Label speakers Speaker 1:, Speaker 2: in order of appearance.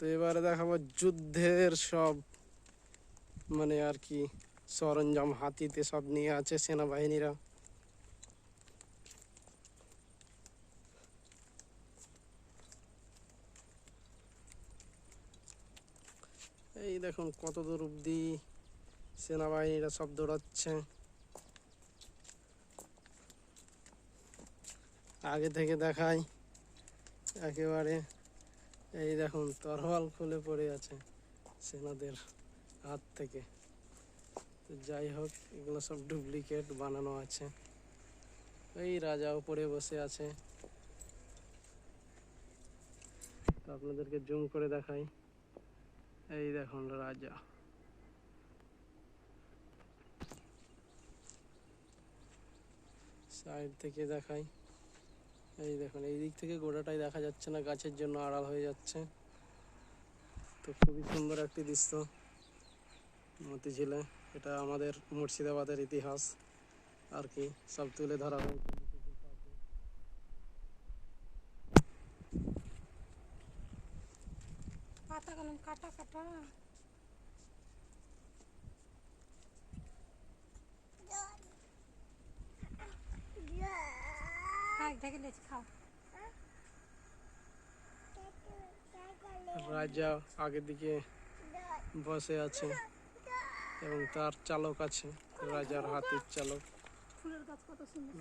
Speaker 1: তো এবারে দেখাবো যুদ্ধের সব মানে আর কি সরঞ্জাম হাতিতে সব নিয়ে আছে সেনাবাহিনীরা। এই দেখুন কত দূর অব্দি সেনাবাহিনীরা সব দৌড়াচ্ছে। আগে থেকে দেখাই একেবারে। এই দেখুন তরোয়াল খুলে পড়ে আছে সেনাদের হাত থেকে। তো যাই হোক, এগুলো সব ডুপ্লিকেট বানানো আছে। এই রাজা উপরে বসে আছে, তো আপনাদেরকে জুম করে দেখাই। এই দেখুন রাজা। সাইড থেকে দেখাই। এই দেখুন এই দিক থেকে গোড়াটাই দেখা যাচ্ছে না, গাছের জন্য আড়াল হয়ে যাচ্ছে। তো খুবই সুন্দর একটি দৃশ্য মতিঝিলে। এটা আমাদের মুর্শিদাবাদের ইতিহাস আর কি সব তুলে ধরা হয়েছে।
Speaker 2: কাটা গেলাম, কাটা কাটা খাও।
Speaker 1: রাজা আগের দিকে বসে আছে এবং তার চালক আছে, রাজার হাতির চালক।
Speaker 2: ফুলের গাছ কত সুন্দর।